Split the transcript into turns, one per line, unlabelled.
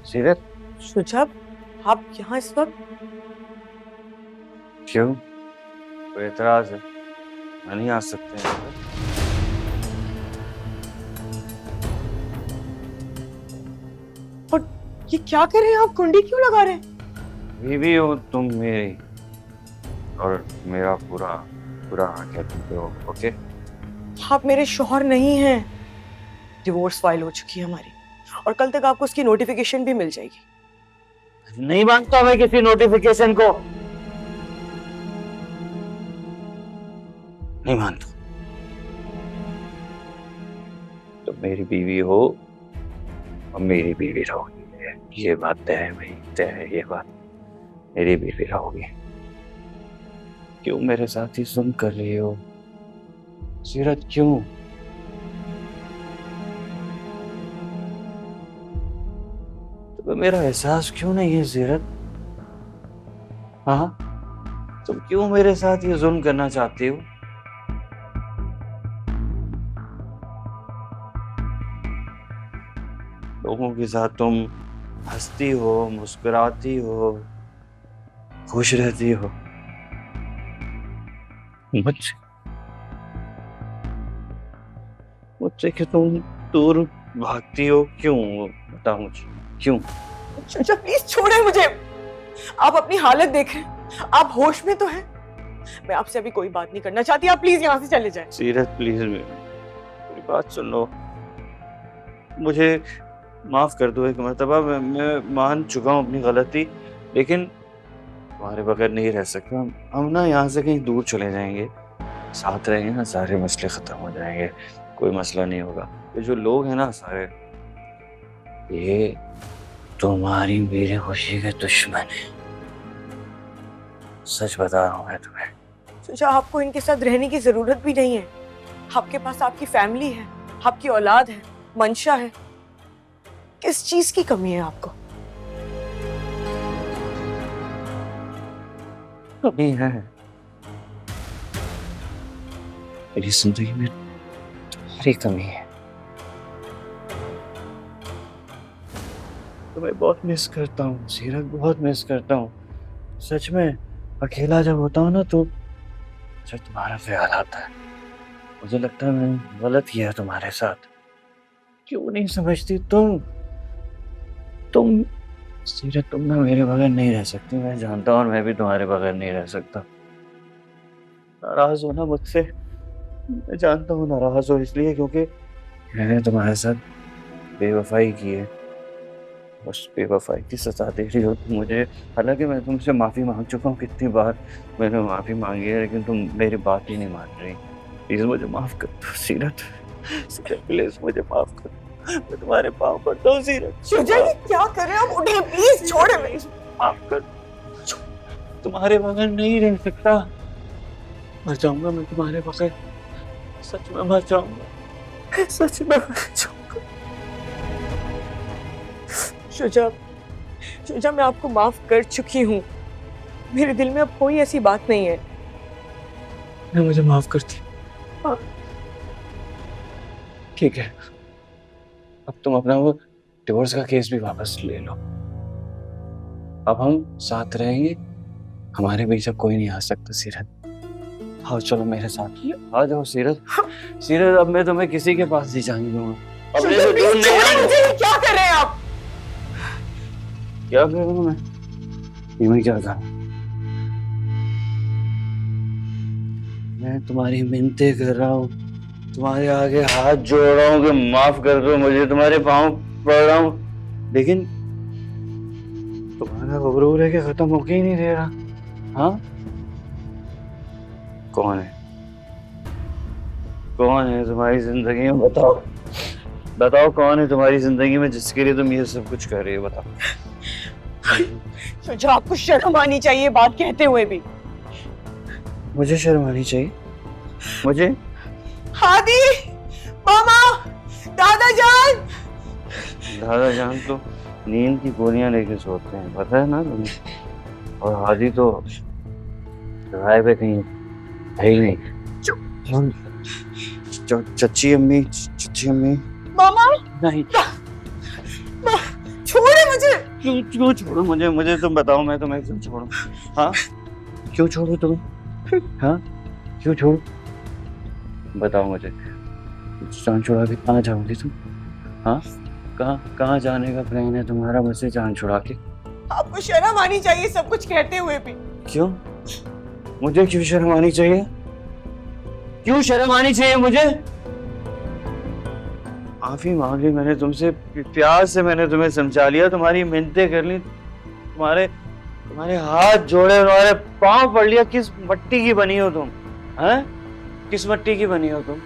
सीरत,
शुजाब, आप यहाँ इस वक्त?
क्यों? कोई एतराज है? मैं नहीं आ सकते यहाँ पे?
और ये क्या कर रहे हैं आप? कुंडी क्यों लगा रहे हैं?
बीवी हो तुम मेरी, और मेरा पूरा पूरा हक है तुम पे हो, ओके?
आप मेरे शौहर नहीं हैं। डिवोर्स फाइल हो चुकी है हमारी, और कल तक आपको उसकी नोटिफिकेशन भी मिल जाएगी।
नहीं मानता मैं किसी नोटिफिकेशन को, नहीं मानता। तुम मेरी बीवी हो और मेरी बीवी रहोगी, ये बात तय है भाई, तय है ये बात। मेरी बीवी रहोगी। क्यों मेरे साथ ही सुन कर रही हो सीरत, क्यों? तो मेरा एहसास क्यों नहीं है सीरत? हाँ, तुम क्यों मेरे साथ ये जुल्म करना चाहती हो? लोगों के साथ तुम हंसती हो, मुस्कुराती हो, खुश रहती हो, मुझसे मुझसे कि तुम दूर भागती हो, क्यों? बताओ मुझे, क्यों?
शुजा, प्लीज छोड़े मुझे। आप अपनी हालत देखें, आप होश में तो हैं। मैं आपसे अभी कोई बात नहीं करना चाहती, आप प्लीज यहाँ से चले जाएं।
सीरत प्लीज मेरी बात सुन लो, मुझे माफ कर दो एक मर्तबा। मैं मान चुका हूँ अपनी गलती, लेकिन तुम्हारे बगैर नहीं रह सकता। हम ना यहाँ से कहीं दूर चले जाएंगे, साथ रहेंगे ना, सारे मसले खत्म हो जाएंगे, कोई मसला नहीं होगा। ये जो लोग हैं ना सारे, ये तुम्हारी मेरी खुशी के दुश्मन है, सच बता रहा हूँ मैं तुम्हें।
शुजा, आपको इनके साथ रहने की जरूरत भी नहीं है। आपके पास आपकी फैमिली है, आपकी औलाद है, मंशा है। किस चीज की कमी है आपको?
कमी है मेरी जिंदगी में, तुम्हारी कमी है। तुम्हें बहुत मिस करता हूँ सीरत, बहुत मिस करता हूँ सच में। अकेला जब होता हूँ ना तो मुझे तुम्हारा ख्याल आता है। मुझे लगता है मैंने गलत किया तुम्हारे साथ। क्यों नहीं समझती तुम सीरत, तुम ना मेरे बगैर नहीं रह सकती, मैं जानता हूँ, और मैं भी तुम्हारे बगैर नहीं रह सकता। नाराज हो ना मुझसे, मैं जानता हूँ नाराज हो इसलिए क्योंकि मैंने तुम्हारे साथ बेवफाई की है। उस बेवफाई की सजा दे रही हो तुम मुझे। हालांकि मैं तुमसे माफ़ी मांग चुका हूँ, कितनी बार मैंने माफ़ी मांगी है, लेकिन तुम मेरी बात ही नहीं मान रही। प्लीज़ मुझे माफ़ कर दो सीरत, सीरत प्लीज़ मुझे माफ़ कर दो। मैं तुम्हारे पाँव पड़ता हूँ सीरत।
शुजा, ये क्या कर रहे हैं आप? उठिए प्लीज, छोड़े मुझे।
माफ़ कर, तुम्हारे बगैर नहीं रह सकता। मर जाऊंगा मैं तुम्हारे बगैर, सच में मर जाऊंगा, सच में मर जाऊंगा।
शुजा, शुजा, मैं आपको माफ कर चुकी हूँ। मेरे दिल में अब कोई ऐसी बात नहीं है।
मैं मुझे माफ करती। ठीक है, अब तुम अपना वो डिवोर्स का केस भी वापस ले लो। अब हम साथ रहेंगे, हमारे बीच अब कोई नहीं आ सकता सीरत। आओ चलो मेरे साथ, आ जाओ सीरत। सीरत, अब मैं तुम्हें किसी के पास नहीं जाने दूंगा।
शुजा, प्लीज छोड़े मुझे। ये क्या कर रहे हैं आप?
क्या कर रहा हूँ मैं? ये मैं क्या कर, मैं तुम्हारी मिन्नतें कर रहा हूँ, तुम्हारे आगे हाथ जोड़ रहा हूँ कि माफ कर दो मुझे, तुम्हारे पाँव पड़ रहा हूँ, लेकिन तुम्हारा गरूर है कि खत्म होके ही नहीं दे रहा। हाँ, कौन है, कौन है तुम्हारी जिंदगी में? बताओ बताओ, कौन है तुम्हारी जिंदगी में जिसके लिए तुम ये सब कुछ कर रही हो? बताओ।
शुजा, आपको शर्म आनी चाहिए बात कहते हुए भी।
मुझे शर्म आनी चाहिए? मुझे?
हादी, मामा, दादा जान।
दादा जान तो नींद की गोलियां लेके सोते हैं, पता है ना तुम्हें? और हादी तो किराए पे कहीं है ही नहीं। चच्ची अम्मी, चच्ची अम्मी।
मामा,
नहीं,
छोड़े मुझे।
क्यों क्यों छोड़ो मुझे, मुझे तुम बताओ, मैं तुम्हें क्यों छोड़ूं? हाँ, क्यों छोड़ू तुम्हें? हाँ, क्यों छोड़ू? बताओ मुझे, जान छुड़ा के कहाँ जाओगी तुम? हाँ, कहाँ कहाँ जाने का प्लान है तुम्हारा मुझसे जान छुड़ा के?
आपको शर्म आनी चाहिए सब कुछ कहते हुए भी।
क्यों? मुझे क्यों शर्म आनी चाहिए? क्यों शर्म आनी चाहिए मुझे? माफी मांग ली मैंने तुमसे, प्यार से मैंने तुम्हें समझा लिया, तुम्हारी मिन्नतें कर ली, तुम्हारे तुम्हारे हाथ जोड़े, तुम्हारे पांव पड़ लिया। किस मट्टी की बनी हो तुम? हैं? किस मट्टी की बनी हो तुम?